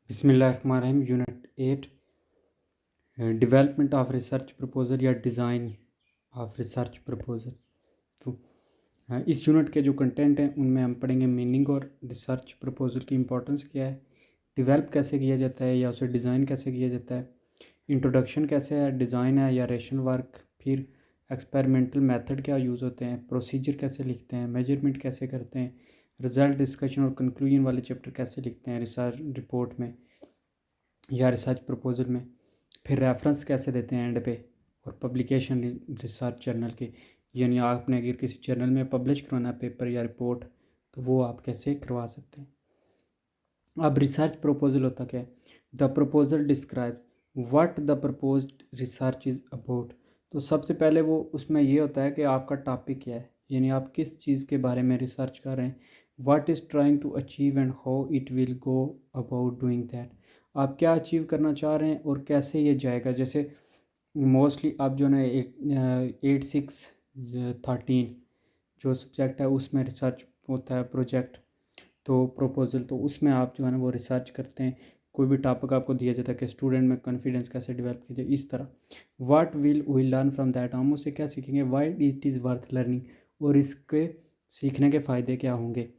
बिस्मिल्लाहिर्रहमानिर्रहीम। Unit 8 development of research proposal या design of research proposal. तो इस यूनिट के जो कंटेंट हैं उनमें हम पढ़ेंगे मीनिंग और रिसर्च प्रपोजल की इम्पोर्टेंस क्या है, डेवलप कैसे किया जाता है या उसे डिज़ाइन कैसे किया जाता है, इंट्रोडक्शन कैसे है, डिज़ाइन है या रेशन वर्क, फिर एक्सपेरिमेंटल मेथड क्या यूज़ होते हैं, प्रोसीजर कैसे लिखते हैं, मेजरमेंट कैसे करते हैं, रिजल्ट डिस्कशन और कंक्लूजन वाले चैप्टर कैसे लिखते हैं रिसर्च रिपोर्ट में या रिसर्च प्रपोजल में, फिर रेफरेंस कैसे देते हैं एंड पे, और पब्लिकेशन रिसर्च जर्नल के, यानी आपने अगर किसी जर्नल में पब्लिश करवाना है पेपर या रिपोर्ट तो वो आप कैसे करवा सकते हैं। अब रिसर्च प्रपोजल होता क्या है? The proposal describe what the proposed research is about. तो सबसे पहले वो उसमें ये होता है कि आपका टॉपिक क्या है, यानी आप किस चीज़ के बारे में रिसर्च कर रहे हैं, what is trying to achieve and how it will go about doing that. आप क्या अचीव करना चाह रहे हैं और कैसे ये जाएगा। जैसे मोस्टली आप जो है 8-6-13 जो सब्जेक्ट है उसमें रिसर्च होता है, प्रोजेक्ट तो प्रपोजल, तो उसमें आप जो है ना वो रिसर्च करते हैं। कोई भी टॉपिक आपको दिया जाता है कि स्टूडेंट में कॉन्फिडेंस कैसे डेवलप किया जाए, इस तरह what will we learn from that, हम उससे क्या सीखेंगे, why it is worth learning, और इसके सीखने के फ़ायदे क्या होंगे।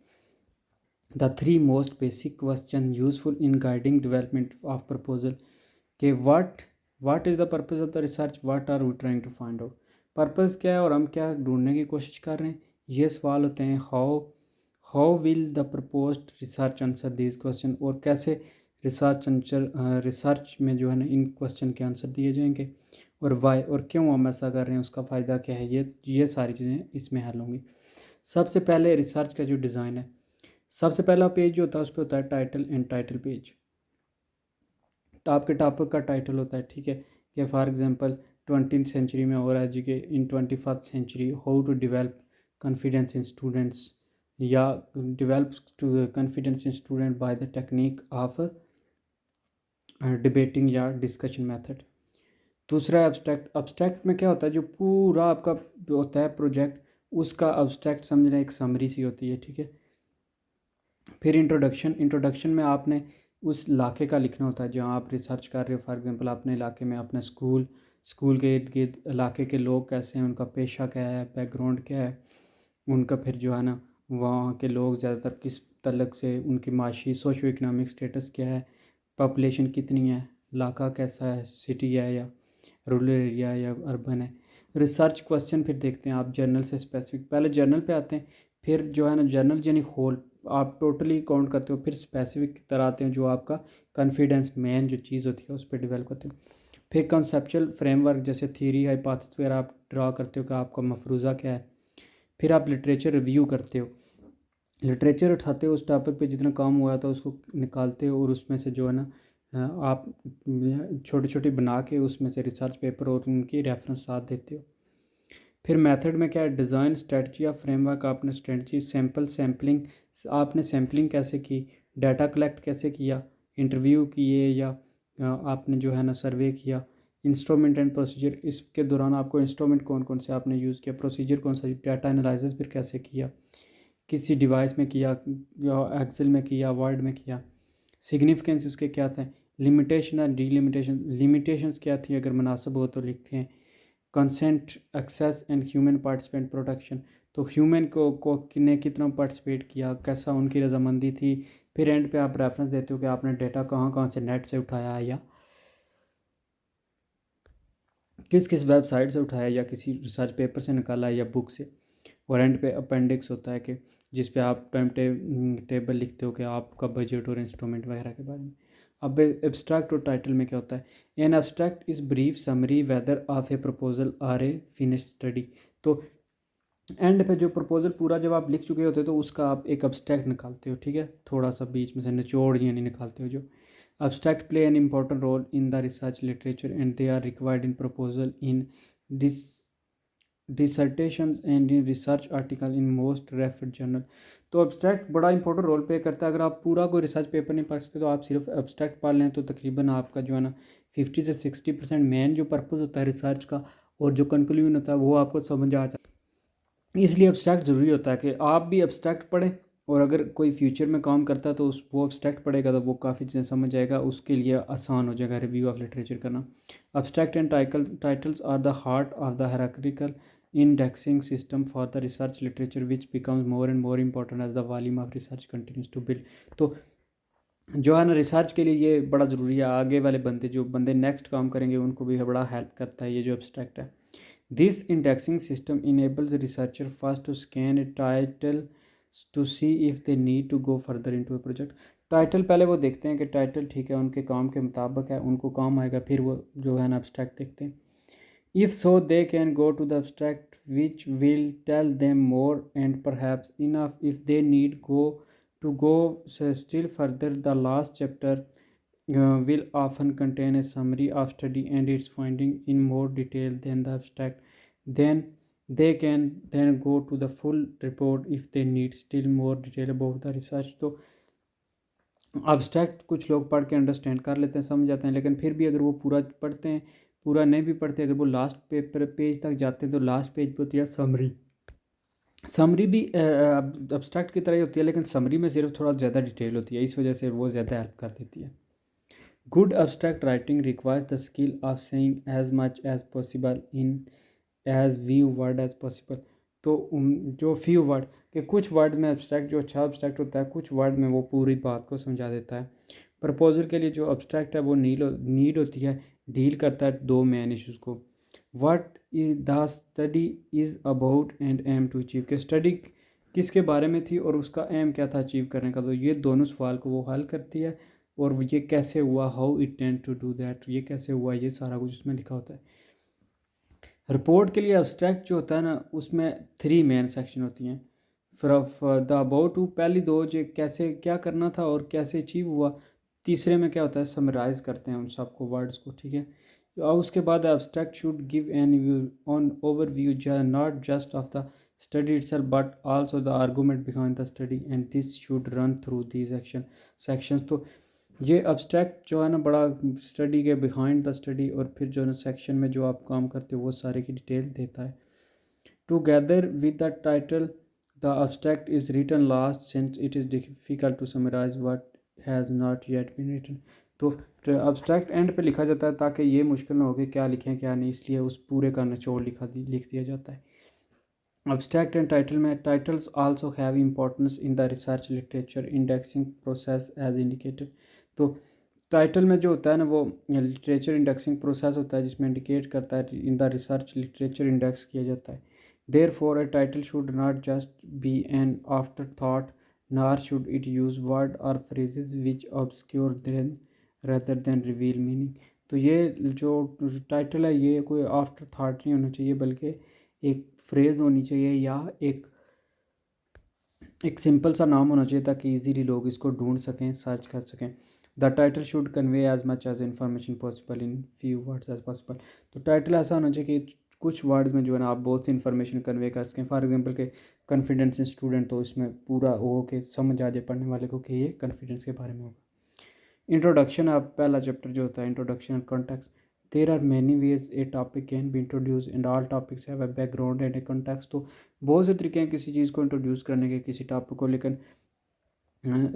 The 3 most basic question useful in guiding development of proposal कि what is the purpose of the research, what are we trying to find out. Purpose क्या है और हम क्या ढूंढने की कोशिश कर रहे हैं, ये सवाल होते हैं। How will the proposed research answer this question, और कैसे रिसर्च में जो है ना इन क्वेश्चन के आंसर दिए जाएंगे, और वाई और क्यों हम ऐसा कर रहे हैं, उसका फ़ायदा क्या है, ये सारी चीज़ें इसमें हल होंगी। सबसे पहले रिसर्च का जो डिज़ाइन है, सबसे पहला पेज जो होता है उस पर होता है टाइटल एंड टाइटल पेज। आपके टॉपिक का टाइटल होता है, ठीक है, कि फॉर एग्जांपल 20th सेंचुरी में हो रहा है जी के in 21st century how to develop confidence in students, या develop confidence in student by the technique of debating या डिस्कशन मेथड। दूसरा एब्स्ट्रैक्ट। एब्स्ट्रैक्ट में क्या होता है, जो पूरा आपका होता है प्रोजेक्ट उसका एब्स्ट्रैक्ट समझना एक समरी सी होती है, ठीक है। फिर इंट्रोडक्शन। इंट्रोडक्शन में आपने उस इलाके का लिखना होता है जहाँ आप रिसर्च कर रहे हो। फॉर एग्जांपल अपने इलाके में अपना स्कूल के इर्द गिर्द इलाके के लोग कैसे हैं, उनका पेशा क्या है, बैकग्राउंड क्या है उनका, फिर जो है ना वहाँ के लोग ज़्यादातर किस तलक से, उनकी माशी सोशो इकनॉमिक स्टेटस क्या है, पॉपुलेशन कितनी है, इलाका कैसा है, सिटी है या रूरल एरिया या अर्बन है। रिसर्च क्वेश्चन फिर देखते हैं आप जर्नल से स्पेसिफिक, पहले जर्नल पे आते हैं, फिर जो है ना जर्नल यानी होल आप टोटली काउंट करते हो, फिर स्पेसिफिक की तरह आते हैं जो आपका कॉन्फिडेंस मेन जो चीज़ होती है उस पर डेवलप करते हो। फिर कंसेप्चुअल फ्रेमवर्क जैसे थ्योरी हाइपोथेसिस वगैरह आप ड्रा करते हो कि आपका मफरूज़ा क्या है। फिर आप लिटरेचर रिव्यू करते हो, लिटरेचर उठाते हो, उस टॉपिक पे जितना काम हुआ था उसको निकालते हो और उसमें से जो है ना आप छोटी छोटी बना के उसमें से रिसर्च पेपर और उनकी रेफरेंस साथ देते हो। फिर मेथड में क्या है, डिज़ाइन स्ट्रेटजी या फ्रेमवर्क। आपने स्ट्रेटजी सैम्पलिंग, आपने सैम्पलिंग कैसे की, डाटा कलेक्ट कैसे किया, इंटरव्यू किए या आपने जो है ना सर्वे किया। इंस्ट्रूमेंट एंड प्रोसीजर, इसके दौरान आपको इंस्ट्रूमेंट कौन कौन से आपने यूज़ किया, प्रोसीजर कौन सा, डाटा एनालिसिस फिर कैसे किया, किसी डिवाइस में किया या एक्सेल में किया, वर्ड में किया। सिग्निफिकेंस इसके क्या थे, लिमिटेशन और डीलिमिटेशन, लिमिटेशंस क्या थी अगर मुनासिब हो तो लिखें। Consent, access and human participant protection, तो ह्यूमन को ने कितना पार्टिसिपेट किया, कैसा उनकी रजामंदी थी। फिर एंड पे आप रेफरेंस देते हो कि आपने डेटा कहाँ कहाँ से नेट से उठाया है या किस किस वेबसाइट से उठाया या किसी रिसर्च पेपर से निकाला है या बुक से। और एंड पे अपेंडिक्स होता है कि जिस पे आप टेबल लिखते हो कि आपका बजट और इंस्ट्रूमेंट वगैरह के बारे में। अब एब्स्ट्रैक्ट और टाइटल में क्या होता है, an abstract is brief summary whether of a proposal or a finish study. तो एंड पे जो प्रपोजल पूरा जब आप लिख चुके होते हो तो उसका आप एक एब्स्ट्रैक्ट निकालते हो, ठीक है, थोड़ा सा बीच में से निचोड़ यानी निकालते हो। जो abstract play an important role in the research literature and they are required in proposal in dis dissertations and in research article in most refereed journal. तो एब्स्ट्रैक्ट बड़ा इंपॉर्टेंट रोल प्ले करता है। अगर आप पूरा कोई रिसर्च पेपर नहीं पढ़ सकते तो आप सिर्फ एब्स्ट्रैक्ट पढ़ लें तो तकरीबन आपका जो है ना 50 से 60% मेन जो पर्पज़ होता है रिसर्च का और जो कंक्लूजन होता है वो आपको समझ आ जाए। इसलिए एब्स्ट्रैक्ट ज़रूरी होता है कि आप भी एब्स्ट्रैक्ट पढ़ें और अगर कोई फ्यूचर में काम करता है तो उस वो अब्स्ट्रैक्ट पढ़ेगा तो वो काफ़ी चीज़ें समझ जाएगा, उसके लिए आसान हो जाएगा रिव्यू ऑफ लिटरेचर करना। Abstract and titles are the heart of the hierarchical indexing system for the research literature which becomes more and more important as the volume of research continues to build। तो जो है ना research के लिए ये बड़ा ज़रूरी है, आगे वाले बंदे जो बंदे नेक्स्ट काम करेंगे उनको भी बड़ा हेल्प करता है ये जो एब्स्ट्रैक्ट है। This indexing system enables researcher first to scan a title to see if they need to go further into a project. Title पहले वो देखते हैं कि टाइटल ठीक है, उनके काम के मुताबिक है, उनको काम आएगा, फिर वो जो है ना एब्स्ट्रैक्ट देखते हैं। If so, they can go to the abstract, which will tell them more and perhaps enough if they need go still further. The last chapter will often contain a summary of study and its finding in more detail than the abstract. Then they can then go to the full report if they need still more detail about the research. तो abstract कुछ लोग पढ़ के understand कर लेते हैं, समझ जाते हैं, लेकिन फिर भी अगर वो पूरा पढ़ते हैं, पूरा नहीं भी पढ़ते, अगर वो लास्ट पेज तक जाते हैं तो लास्ट पेज पे होती है समरी। समरी भी अब्स्ट्रैक्ट की तरह ही होती है, लेकिन समरी में सिर्फ थोड़ा ज़्यादा डिटेल होती है, इस वजह से वो ज़्यादा हेल्प कर देती है। Good abstract writing requires the skill of saying as much as possible in as few word as possible. तो जो फ्यू वर्ड के कुछ वर्ड में अब्स्ट्रैक्ट जो अच्छा अब्स्ट्रैक्ट होता है, कुछ वर्ड में वो पूरी बात को समझा देता है। प्रपोजल के लिए जो अब्स्ट्रैक्ट है वो नीड होती है, डील करता है दो मेन इश्यूज़ को। What is the study is about and aim to achieve, के स्टडी किसके बारे में थी और उसका एम क्या था अचीव करने का। तो ये दोनों सवाल को वो हल करती है, और ये कैसे हुआ, how it tend to do that, ये कैसे हुआ, ये सारा कुछ उसमें लिखा होता है। रिपोर्ट के लिए अब्स्ट्रैक्ट जो होता है ना, उसमें 3 मेन सेक्शन होती हैं। फिर द अबाउट टू पहली 2 जो कैसे क्या करना था और कैसे अचीव हुआ, तीसरे में क्या होता है समराइज़ करते हैं उन सबको वर्ड्स को, ठीक है। और उसके बाद abstract should give an view on overview not just of the study itself but also the argument behind the study and this should run through these sections. तो ये अब्स्ट्रैक्ट जो है ना बड़ा स्टडी के बिहाइंड द स्टडी और फिर जो है ना सेक्शन में जो आप काम करते हो वो सारे की डिटेल देता है। Together with the title the abstract is written last since it is difficult to summarise what has not yet been written. तो अब्स्ट्रैक्ट एंड पे लिखा जाता है ताकि ये मुश्किल ना हो कि क्या लिखें क्या नहीं, इसलिए उस पूरे का निचोड़ लिख दिया जाता है। अब्स्ट्रैक्ट एंड टाइटल में titles also have importance in the research literature indexing process as indicated. तो टाइटल में जो होता है ना वो लिटरेचर इंडेक्सिंग प्रोसेस होता है जिसमें इंडिकेट करता है in the research literature index किया जाता है। Therefore a title should not just be an after thought nor should it use word or phrases which obscure then rather than reveal meaning. तो ये जो title है ये कोई after that नहीं होना चाहिए, बल्कि एक फ्रेज़ होनी चाहिए या एक सिंपल सा नाम होना चाहिए ताकि इजीली लोग इसको ढूंढ सकें, सर्च कर सकें। The title should convey as much as information possible in few words as possible. तो टाइटल ऐसा होना चाहिए कि कुछ वर्ड्स में जो है ना आप बहुत सी इन्फॉर्मेशन कन्वे कर सकें। फॉर एग्जांपल के कॉन्फिडेंस इन स्टूडेंट, तो इसमें पूरा हो के समझ आ जाए पढ़ने वाले को कि ये कॉन्फिडेंस के बारे में होगा। इंट्रोडक्शन, आप पहला चैप्टर जो होता है introduction and context. There are many ways a topic can be introduce and all topics have a background and a context. तो बहुत से तरीके हैं किसी चीज़ को इंट्रोड्यूस करने के, किसी टॉपिक को, लेकिन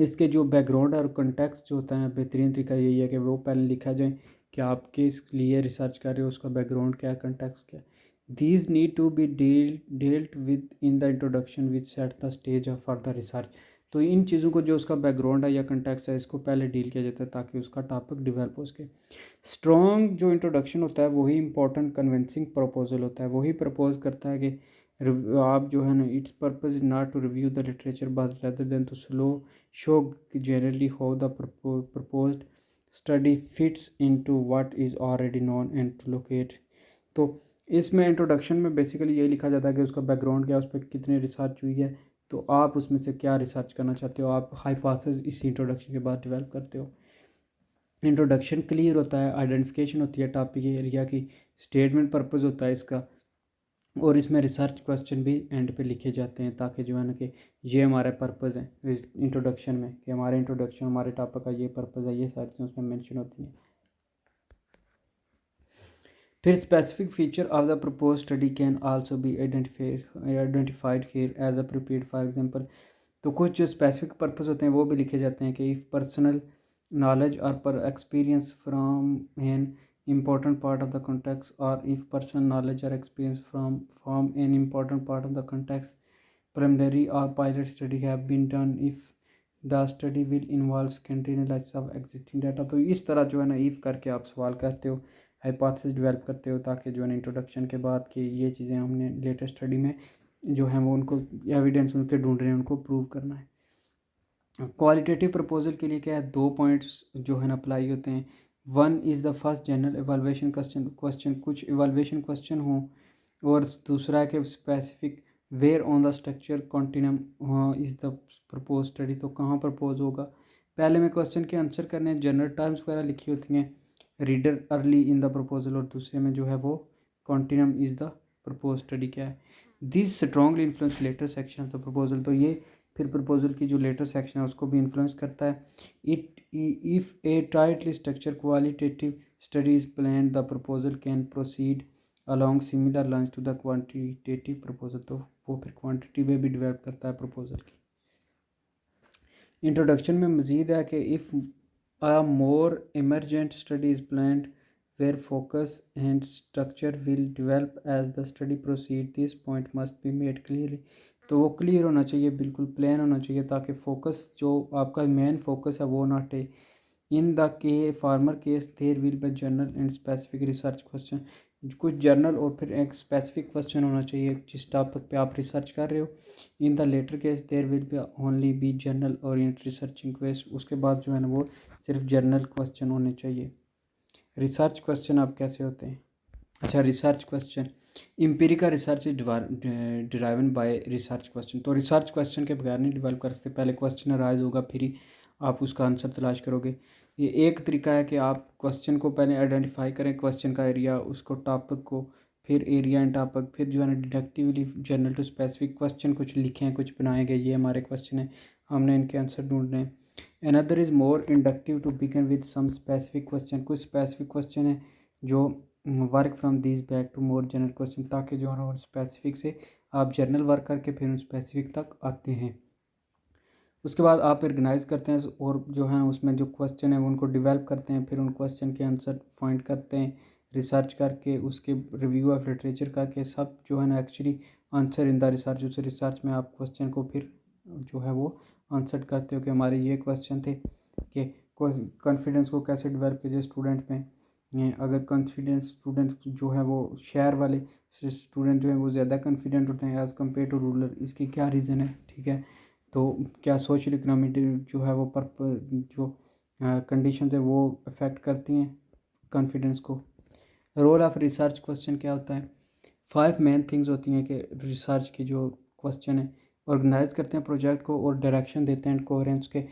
इसके जो बैकग्राउंड और कॉन्टेक्स्ट जो होता है बेहतरीन तरीका यही है कि वो पहले लिखा जाए कि आप किस लिए रिसर्च कर रहे हो, उसका बैकग्राउंड क्या है, कॉन्टेक्स्ट क्या है। These need to be dealt with in the introduction which set the stage for the research. तो इन चीज़ों को जो उसका बैकग्राउंड है या कंटेक्स्ट है इसको पहले डील किया जाता है ताकि उसका टॉपिक डिवेल्प हो सके। स्ट्रॉन्ग जो इंट्रोडक्शन होता है वही इंपॉर्टेंट कन्विंसिंग प्रपोजल होता है, वही प्रपोज करता है कि आप जो है ना its purpose is not to review the literature but rather than to show generally how the proposed study fits into what is already known and to locate। तो इसमें इंट्रोडक्शन में बेसिकली ये लिखा जाता है कि उसका बैकग्राउंड क्या है, उस पर कितनी रिसर्च हुई है, तो आप उसमें से क्या रिसर्च करना चाहते हो, आप हाइपोथेसिस इस इंट्रोडक्शन के बाद डेवलप करते हो। इंट्रोडक्शन क्लियर होता है, आइडेंटिफिकेशन होती है टॉपिक एरिया की, स्टेटमेंट पर्पस होता है इसका, और इसमें रिसर्च क्वेश्चन भी एंड पे लिखे जाते हैं ताकि जो है ना कि ये हमारा पर्पज़ है इंट्रोडक्शन में, कि हमारे इंट्रोडक्शन हमारे टॉपिक का ये पर्पज़ है, ये सारी चीज़ें उसमें मेंशन होती हैं। फिर specific feature of the propose study can also be identified here age appropriate. For example तो कुछ जो स्पेसिफिक पर्पस होते हैं वो भी लिखे जाते हैं कि if personal knowledge or per experience from an important part of the context, or if personal knowledge or experience from an important part of the context, preliminary or pilot study have been done if the study will involve secondary analysis of existing data। तो इस तरह जो है ना if करके आप सवाल करते हो, हाइपोथेसिस डेवलप करते हो, ताकि जो है ना इंट्रोडक्शन के बाद कि ये चीज़ें हमने लेटेस्ट स्टडी में जो है वो उनको एविडेंस उनके ढूंढ रहे हैं, उनको प्रूव करना है। क्वालिटेटिव प्रपोजल के लिए क्या है, 2 पॉइंट्स जो है ना अप्लाई होते हैं। One is the first general evaluation question कुछ एवेलुएशन क्वेश्चन हो, और दूसरा है कि specific where on the structure continuum is the propose study, तो कहाँ प्रपोज होगा। पहले में क्वेश्चन के आंसर करने जनरल टर्म्स वगैरह लिखी होती हैं reader early in the proposal, और दूसरे में जो है वो continuum is the propose study क्या है। This strongly influence later section of the proposal, तो ये फिर प्रपोजल की जो लेटर सेक्शन है उसको भी इन्फ्लुएंस करता है। If a tightly structure qualitative study is plan the proposal can proceed along similar lines to the quantitative proposal, तो वो फिर क्वांटिटी में भी डेवलप करता है प्रपोजल की। इंट्रोडक्शन में मज़ीद है कि if a more emergent study is planned where focus and structure will develop as the study proceed, this point must be made clearly। तो वो क्लियर होना चाहिए, बिल्कुल प्लान होना चाहिए, ताकि फोकस जो आपका मेन फोकस है वो ना हटे। इन द के former case there will be general and specific research question, कुछ जर्नल और फिर एक स्पेसिफिक क्वेश्चन होना चाहिए जिस टॉपिक पे आप रिसर्च कर रहे हो। In the latter case there will be only be general oriented researching question, उसके बाद जो है ना वो सिर्फ जर्नल क्वेश्चन होने चाहिए। रिसर्च क्वेश्चन अब कैसे होते हैं। अच्छा, research question empirical research is derived by research question, तो रिसर्च क्वेश्चन के बगैर नहीं डिवेल्प कर सकते, पहले क्वेश्चन अराइज होगा फिर ही आप उसका आंसर तलाश करोगे। ये एक तरीका है कि आप क्वेश्चन को पहले आइडेंटिफाई करें, क्वेश्चन का एरिया, उसको टॉपिक को, फिर एरिया एंड टॉपिक, फिर जो है ना deductively general to specific question कुछ लिखे हैं, कुछ बनाए गए, ये हमारे क्वेश्चन है, हमने इनके आंसर ढूंढने हैं। Another is more inductive to begin with some specific question, कुछ specific question है जो work from this back to more general question, ताकि जो है ना स्पेसिफिक से आप जनरल वर्क करके फिर उन स्पेसिफिक तक आते हैं। उसके बाद आप ऑर्गेनाइज करते हैं और जो है उसमें जो क्वेश्चन है उनको डेवलप करते हैं, फिर उन क्वेश्चन के आंसर फाइंड करते हैं रिसर्च करके, उसके रिव्यू ऑफ लिटरेचर करके, सब जो है ना actually answer in the research, उस रिसर्च में आप क्वेश्चन को फिर जो है वो आंसर करते हो कि हमारे ये क्वेश्चन थे कि कॉन्फिडेंस को कैसे डेवलप कीजिए स्टूडेंट में। अगर कॉन्फिडेंस स्टूडेंट जो है वो शहर वाले स्टूडेंट जो है वो ज़्यादा कॉन्फिडेंट होते हैं एज़ कम्पेयर टू रूरल, इसकी क्या रीज़न है, ठीक है। तो क्या सोशल इकोनॉमिक जो है वो जो कंडीशन है वो अफेक्ट करती हैं कॉन्फिडेंस को। रोल ऑफ रिसर्च क्वेश्चन क्या होता है, 5 मेन थिंग्स होती हैं कि रिसर्च की जो क्वेश्चन है ऑर्गेनाइज करते हैं प्रोजेक्ट को और डायरेक्शन देते हैं कोहेरेंस के,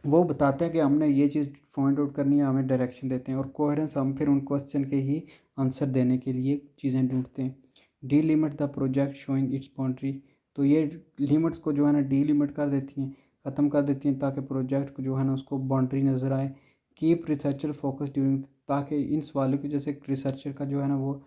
वो बताते हैं कि हमने ये चीज़ फाइंड आउट करनी है, हमें डायरेक्शन देते हैं, और कोहेरेंस हम फिर उन क्वेश्चन के ही आंसर देने के लिए चीज़ें ढूंढते हैं। D limit the project showing it's boundary, तो ये लिमिट्स को जो है ना डी लिमिट कर देती हैं, ख़त्म कर देती हैं, ताकि प्रोजेक्ट को जो है ना उसको बाउंड्री नज़र आए। कीप रिसर्चर फोकस ड्यूरिंग, ताकि इन सवालों की जैसे रिसर्चर का जो है ना वो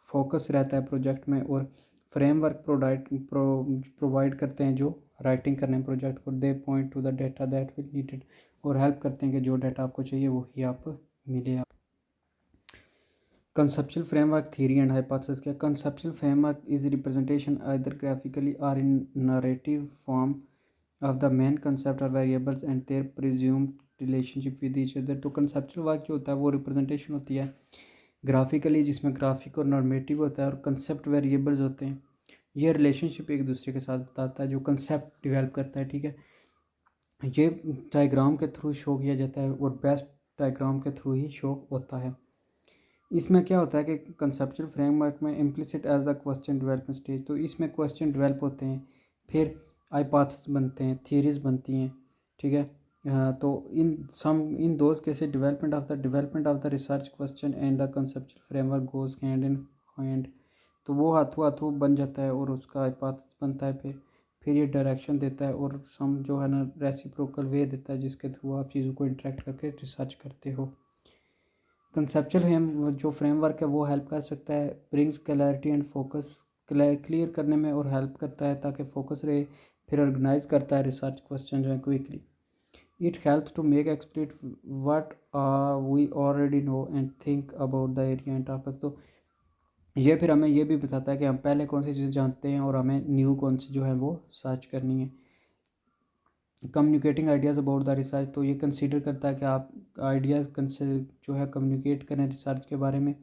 फोकस रहता है प्रोजेक्ट में, और फ्रेमवर्क प्रोवाइड करते हैं जो राइटिंग करने हैं प्रोजेक्ट को। They point to the data that will needed, और हेल्प करते हैं कि जो डाटा आपको चाहिए वही आप मिले। Conceptual framework theory and hypothesis क्या, conceptual framework is representation either graphically or in narrative form of the main concept or variables and their presumed relationship with each other. तो कंसेप्चुअल वर्क जो होता है वो रिप्रेजेंटेशन होती है graphically, जिसमें graphic और नॉर्मेटिव होता है और कंसेप्ट वेरिएबल्स होते हैं, ये रिलेशनशिप एक दूसरे के साथ बताता है जो कंसेप्ट डेवलप करता है, ठीक है। ये डायग्राम के थ्रू शो किया जाता है और बेस्ट डायग्राम के थ्रू ही शो होता है। इसमें क्या होता है कि कंसेप्चुअल फ्रेमवर्क में implicit as the question development stage, तो इसमें क्वेश्चन डेवलप होते हैं, फिर हाइपोथेसिस बनते हैं, थियरीज बनती हैं, ठीक है। तो in those cases development of the research question and the conceptual framework goes hand in hand, तो वो हाथों हाथों बन जाता है और उसका हाइपोथेसिस बनता है, फिर ये डायरेक्शन देता है और सम जो है ना रेसिप्रोकल वे देता है जिसके थ्रू आप चीज़ों को इंटरेक्ट करके रिसर्च करते हो। कंसेप्चुअल जो फ्रेमवर्क है वो हेल्प कर सकता है brings clarity and focus, clear करने में और हेल्प करता है ताकि फोकस रहे, फिर ऑर्गेनाइज करता है रिसर्च क्वेश्चन जो है quickly. It helps to make explicit what we already know and think about the area and topic. तो ये फिर हमें ये भी बताता है कि हम पहले कौन सी चीज़ें जानते हैं और हमें न्यू कौन सी जो है वो सर्च करनी है। Communicating ideas about the research, तो ये कंसीडर करता है कि आप आइडियाज़ जो है कम्युनिकेट करें रिसर्च के बारे में।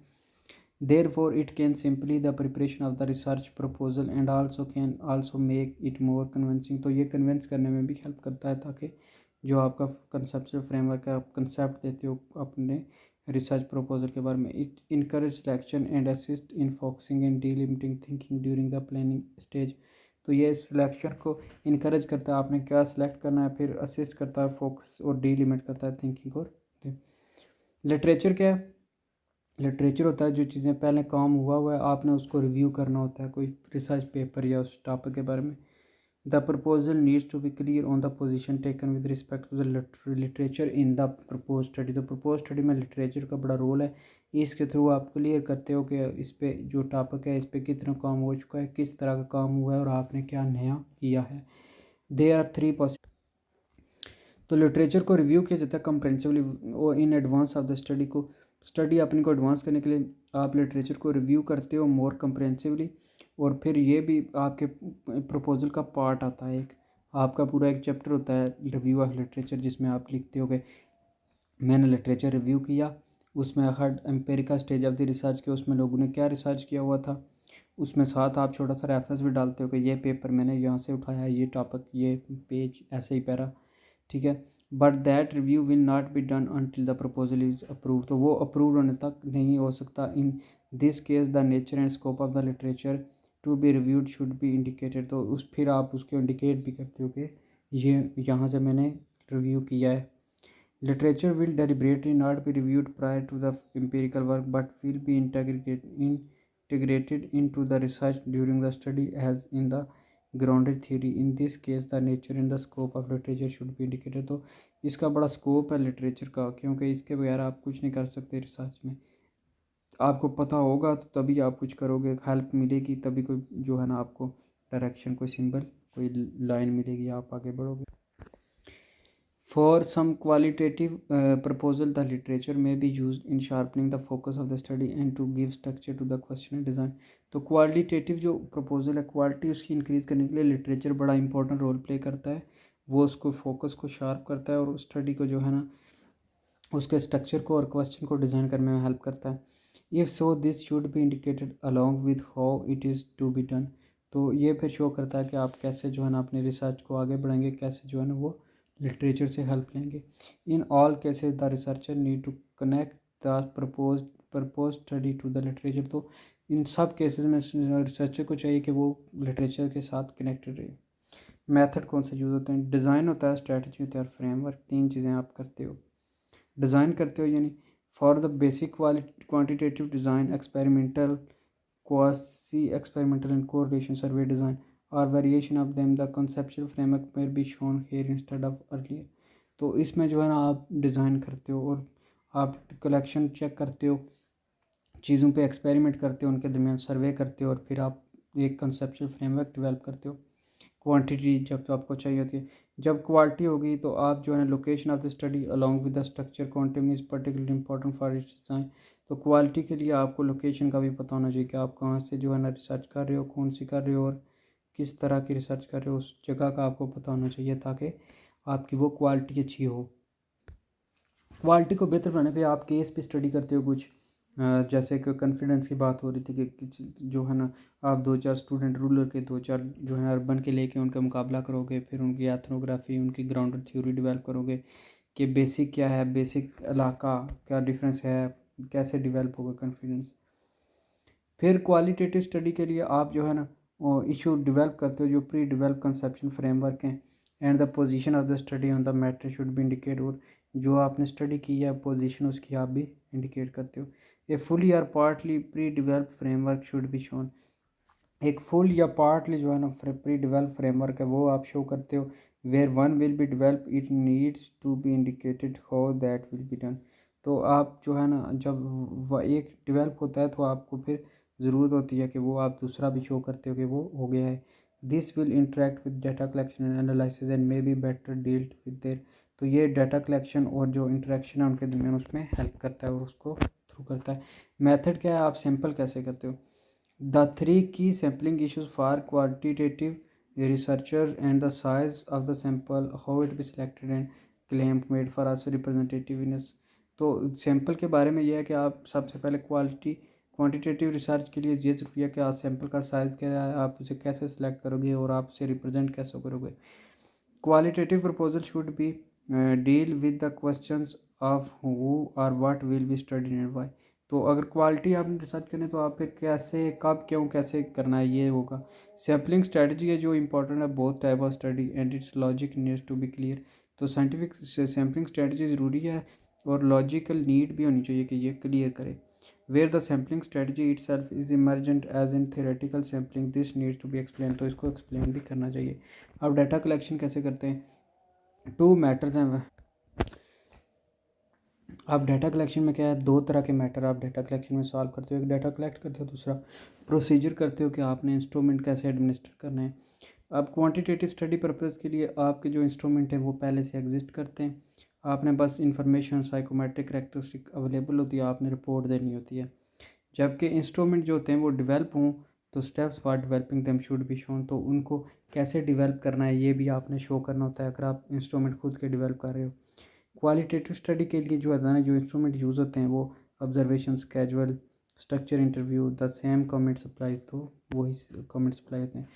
Therefore, it can simply the preparation of the research proposal and also can also make it more convincing। तो ये कन्विंस करने में भी हेल्प करता है ताकि जो आपका कंसेप्चुअल फ्रेमवर्क है, आप कंसेप्ट देते हो अपने रिसर्च प्रपोजल के बारे में। It encourage selection and assist in focusing and delimiting thinking during the planning stage. तो ये सिलेक्शन को इनकरेज करता है, आपने क्या सिलेक्ट करना है, फिर असिस्ट करता है फोकस और डिलिमिट करता है थिंकिंग और। लिटरेचर क्या है? लिटरेचर होता है जो चीज़ें पहले काम हुआ है, आपने उसको रिव्यू करना होता है, कोई रिसर्च पेपर या उस टॉपिक के बारे में। The proposal needs to be clear on the position taken with respect to the literature in the propose study. तो प्रपोज स्टडी में लिटरेचर का बड़ा रोल है। इसके थ्रू आप क्लियर करते हो कि इस पे जो टॉपिक है इस पे कितना काम हो चुका है, किस तरह का काम हुआ है और आपने क्या नया किया है। There are three possible. तो लिटरेचर को रिव्यू किया जाता है कंप्रेहेंसिवली और in advance of the study को। स्टडी अपने को एडवांस करने के लिए आप लिटरेचर को रिव्यू करते हो मोर कंप्रेहेंसिवली। और फिर ये भी आपके प्रपोजल का पार्ट आता है, एक आपका पूरा एक चैप्टर होता है रिव्यू ऑफ लिटरेचर, जिसमें आप लिखते हो कि मैंने लिटरेचर रिव्यू किया, उसमें हर empirical stage of the research के उसमें लोगों ने क्या रिसर्च किया हुआ था, उसमें साथ आप छोटा सा रेफरेंस भी डालते हो कि ये पेपर मैंने यहाँ से उठाया, ये टॉपिक, ये पेज, ऐसे ही पैरा, ठीक है। But that review will not be done until the proposal is approve. तो वो अप्रूव होने तक नहीं हो सकता। In this case the nature and scope of the literature to be reviewed should be indicated. तो उस फिर आप उसको इंडिकेट भी करते हो कि ये यहाँ से मैंने रिव्यू किया है। Literature will deliberately not be reviewed prior to the empirical work but will be integrated into the research during the study as in the grounded theory। in this case the nature and the scope of literature should be indicated। तो इसका बड़ा scope है literature का, क्योंकि इसके बगैर आप कुछ नहीं कर सकते रिसर्च में। आपको पता होगा तो तभी आप कुछ करोगे, हेल्प मिलेगी तभी कोई जो है ना आपको डायरेक्शन, कोई सिंबल, कोई लाइन मिलेगी, आप आगे बढ़ोगे। For some qualitative proposal, the literature may be used in sharpening the focus of the study and to give structure to the question and design। तो क्वालिटेटिव जो प्रपोजल है, क्वालिटी उसकी इंक्रीज़ करने के लिए लिटरेचर बड़ा इंपॉर्टेंट रोल प्ले करता है। वो उसको फोकस को शार्प करता है और स्टडी को जो है ना उसके स्ट्रक्चर को और क्वेश्चन को डिज़ाइन करने में हेल्प करता है। If so this should be indicated along with how it is to be done. तो ये फिर शो करता है कि आप कैसे जो है ना अपनी रिसर्च को आगे बढ़ाएंगे, कैसे जो है ना वो लिटरेचर से हेल्प लेंगे। In all cases the researcher need to connect the propose study to the literature. तो इन सब केसेस में रिसर्चर को चाहिए कि वो लिटरेचर के साथ कनेक्टेड रहे। मेथड कौन से यूज़ होते हैं? डिज़ाइन होता है, स्ट्रेटजी होता है और फ्रेमवर्क। तीन चीज़ें आप करते हो, डिज़ाइन करते हो, यानी for the basic quantitative design, experimental, quasi experimental and correlation survey design or variation of them the conceptual framework may be shown here instead of earlier. तो इसमें जो है ना आप डिज़ाइन करते हो और आप कलेक्शन चेक करते हो, चीज़ों पे एक्सपेरिमेंट करते हो, उनके दरमियान सर्वे करते हो और फिर आप एक कंसेप्चुअल फ्रेमवर्क डेवलप करते हो। क्वांटिटी जब तो आपको चाहिए होती है, जब क्वालिटी होगी तो आप जो है location of the study along with the structure quantity is particularly important for its design. तो क्वालिटी के लिए आपको लोकेशन का भी पता होना चाहिए कि आप कहाँ से जो है ना रिसर्च कर रहे हो, कौन सी कर रहे हो और किस तरह की रिसर्च कर रहे हो, उस जगह का आपको पता होना चाहिए ताकि आपकी वो क्वालिटी अच्छी हो। क्वालिटी को बेहतर बनाने के लिए आप केस पे स्टडी करते हो कुछ, जैसे कि कॉन्फिडेंस की बात हो रही थी कि जो है ना आप दो चार स्टूडेंट रूरल के, दो चार जो है अर्बन के लेके उनका मुकाबला करोगे, फिर उनकी एथनोग्राफी, उनकी ग्राउंडेड थ्योरी डेवलप करोगे कि बेसिक क्या है, बेसिक इलाका क्या डिफरेंस है, कैसे डेवलप होगा कॉन्फिडेंस। फिर क्वालिटेटिव स्टडी के लिए आप जो है ना इशू डेवलप करते हो जो प्री डेवलप कंसेप्शन फ्रेमवर्क हैं and the position of the study on the matter should be indicate. और जो आपने स्टडी की है पोजीशन उसकी आप भी इंडिकेट करते हो। ए फुली और partly pre develop framework should be shown. एक फुल या पार्टली जो है ना प्री डेवलप फ्रेमवर्क है वो आप शो करते हो। Where one will be develop it needs to be indicated how that will be done. तो आप जो है ना जब एक डेवलप होता है तो आपको फिर ज़रूरत होती है कि वो आप दूसरा भी शो करते हो कि वो हो गया है। This will interact with data collection and analysis and may be better dealt with their. तो ये डाटा कलेक्शन और जो इंटरेक्शन है उनके दरमियान उसमें हेल्प करता है और उसको थ्रू करता है। मेथड क्या है, आप सैम्पल कैसे करते हो। The three key sampling issues for quantitative researcher and the size of the sample, how it be selected and claim made for us representativeness। तो सैम्पल के बारे में यह है कि आप सबसे पहले क्वांटिटेटिव रिसर्च के लिए ये ज़रूरी है कि आप सैम्पल का साइज़ क्या है, आप उसे कैसे सिलेक्ट करोगे और आप उसे रिप्रेजेंट कैसे करोगे। Qualitative proposal should be deal with the questions of who or what will be studied and why. तो अगर क्वालिटी आपने रिसर्च करनी है तो आप फिर कैसे, कब, क्यों, कैसे करना है ये होगा। सैम्पलिंग स्ट्रेटजी है जो इंपॉर्टेंट है, both type of study and its logic needs to be clear. तो साइंटिफिक सैम्पलिंग स्ट्रेटजी ज़रूरी है और लॉजिकल नीड भी होनी चाहिए कि ये क्लियर करे। Where the sampling strategy itself is emergent as in theoretical sampling this needs to be explain. तो इसको एक्सप्लेन भी करना चाहिए। अब डाटा कलेक्शन कैसे करते हैं। टू मैटर्स हैं। आप डाटा कलेक्शन में क्या है, दो तरह के मैटर आप डाटा कलेक्शन में सॉल्व करते हो। एक डाटा कलेक्ट करते हो, दूसरा प्रोसीजर करते हो कि आपने इंस्ट्रूमेंट कैसे एडमिनिस्टर करने हैं। अब क्वांटिटेटिव स्टडी पर्पज़ के लिए आपके जो इंस्ट्रूमेंट हैं वो पहले से एग्जिस्ट करते हैं, आपने बस इंफॉर्मेशन साइकोमेट्रिक करेक्टरिस्टिक अवेलेबल होती है, आपने रिपोर्ट देनी होती है। जबकि इंस्ट्रूमेंट जो होते हैं वो डेवलप हों तो steps for developing them should be shown. तो उनको कैसे डेवलप करना है ये भी आपने शो करना होता है अगर आप इंस्ट्रूमेंट खुद के डेवलप कर रहे हो। क्वालिटेटिव स्टडी के लिए जो है ना, जो इंस्ट्रूमेंट यूज़ होते हैं वो observation, casual, structure interview, the same comments apply. तो वही कमेंट्स अप्लाई होते हैं।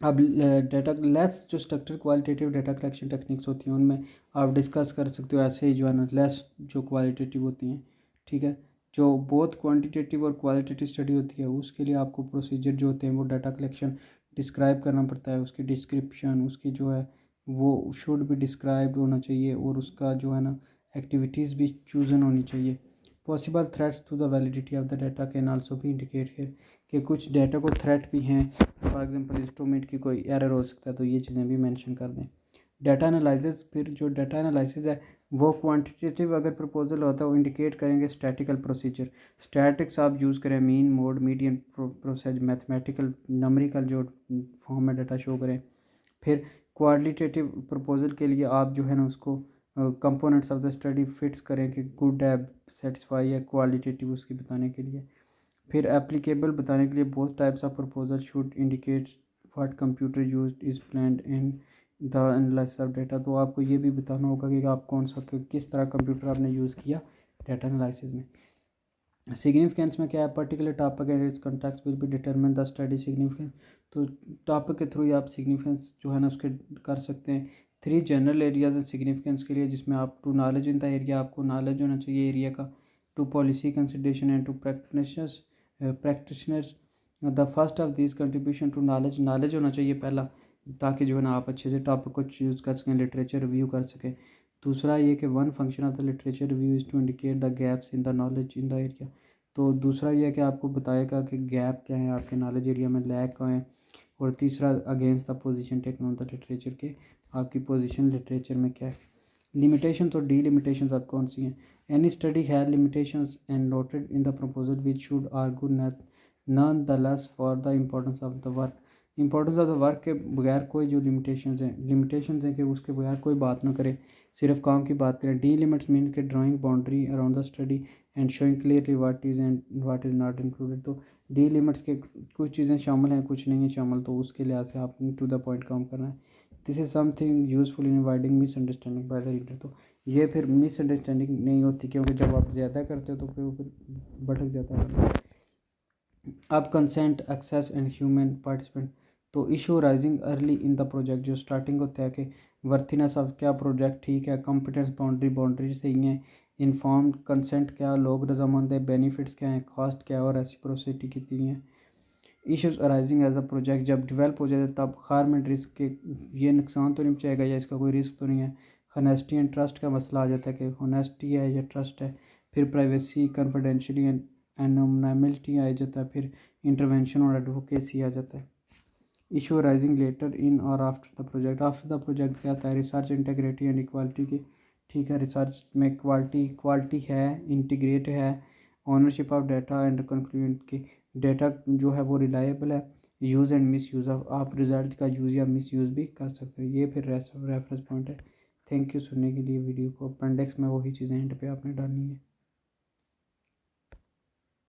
अब डाटा लेस जो structure qualitative data collection techniques होती हैं उनमें आप डिस्कस कर सकते हो ऐसे ही जो है ना लेस जो क्वालिटेटिव होती हैं। ठीक है, जो बहुत क्वांटिटेटिव और क्वालिटेटिव स्टडी होती है उसके लिए आपको प्रोसीजर जो होते हैं वो डाटा कलेक्शन डिस्क्राइब करना पड़ता है। उसकी डिस्क्रिप्शन उसकी जो है वो शुड भी डिस्क्राइब्ड होना चाहिए और उसका जो है ना एक्टिविटीज़ भी चूजन होनी चाहिए। Possible threats to the validity of the data can also भी इंडिकेट है कि कुछ डाटा को थ्रेट भी हैं, फॉर एग्जांपल इंस्ट्रूमेंट की कोई एरर हो सकता है, तो ये चीज़ें भी मेंशन कर दें। डाटा एनालिसिस, फिर जो डाटा एनालिसिस है वो क्वांटिटेटिव अगर प्रपोजल होता है वो इंडिकेट करेंगे स्टैटिकल प्रोसीजर। स्टैटिक्स आप यूज़ करें, mean, mode, median, process, mathematical, numerical जो फॉर्म में डाटा शो करें। फिर क्वालिटेटिव प्रपोजल के लिए आप जो है ना उसको components of the study fits करें कि गुड है, सेटिस्फाई है, क्वालिटेटिव उसकी बताने के लिए। फिर एप्लीकेबल बताने के लिए both types of proposal should indicate what computer used is planned in the analysis of data. तो आपको ये भी बताना होगा कि आप कौन सा किस तरह कंप्यूटर आपने यूज़ किया डाटा एनालिसिस में। सिग्निफिकेंस में क्या है, particular topic and its context will be determine the study significance. तो टॉपिक के थ्रू ही आप सिग्निफिकेंस जो है ना उसके कर सकते हैं। Three general areas and significance के लिए जिसमें आप to knowledge in the area, आपको नॉलेज होना चाहिए एरिया का, to policy consideration and to practitioners. The first of this contribution to knowledge, knowledge होना चाहिए पहला ताकि जो है ना आप अच्छे से टॉपिक को चूज़ कर सकें, लिटरेचर रिव्यू कर सकें। दूसरा ये कि one function of the literature review is to indicate the gaps in the knowledge in the area. तो दूसरा ये है कि आपको बताएगा कि गैप क्या है आपके नॉलेज एरिया में, लैग कहाँ है। और तीसरा against the position taken on the literature के, आपकी पोजीशन लिटरेचर में क्या है। लिमिटेशंस और डी लिमिटेशंस आप कौन सी हैं। एनी स्टडी है limitations and noted in the proposal which should argue known the less for the importance of the work. Importance of the work के बगैर कोई जो लिमिटेशंस हैं कि उसके बगैर कोई बात ना करे, सिर्फ काम की बात करें। डी लिमिट्स मीन के drawing boundary around the study and showing clearly what is and what is not included. तो डी लिमिट्स के कुछ चीज़ें शामिल हैं कुछ नहीं है शामिल, तो उसके लिहाज से आपने टू द पॉइंट काम करना है। This is something useful in avoiding misunderstanding by the reader. तो ये फिर मिसअंडरस्टैंडिंग नहीं होती क्योंकि जब आप ज़्यादा करते हो तो फिर वो फिर भटक जाता है। अब consent, access and human participant. तो issue rising early in the project, जो स्टार्टिंग होता है कि वर्थीनेस ऑफ क्या प्रोजेक्ट ठीक है, कॉम्पिटेंस बाउंड्री सही है, इन्फॉर्म कंसेंट क्या, लोग रजामंद है, बेनिफिट्स क्या हैं, कॉस्ट क्या है और रेसिप्रोसिटी कितनी है। Issues arising as a project, जब डेवलप हो जाए तब खारमेंट रिस्क के, ये नुकसान तो नहीं पहुँचाएगा या इसका कोई रिस्क तो नहीं है। हनेस्टी एंड ट्रस्ट का मसला आ जाता है कि हनेस्टी है या ट्रस्ट है। फिर प्राइवेसी, कन्फिडेंशियली एंड एनोनिमिटी आ जाता है। फिर इंटरवेंशन और एडवोकेसी आ जाता है। इशू राइजिंग लेटर इन और after the project, after the project क्या आता है, रिसर्च इंटीग्रिटी एंड इक्वालिटी की। ठीक है, रिसर्च में क्वालिटी है, इंटीग्रेट है, ownership of data and conclusion की, डाटा जो है वो रिलायबल है, use and miss use of, आप रिज़ल्ट का यूज़ या मिस यूज़ भी कर सकते हो। ये फिर रेफरेंस पॉइंट है। थैंक यू सुनने के लिए वीडियो को। अपेंडिक्स में वही चीज़ें एंड पे आपने डालनी है।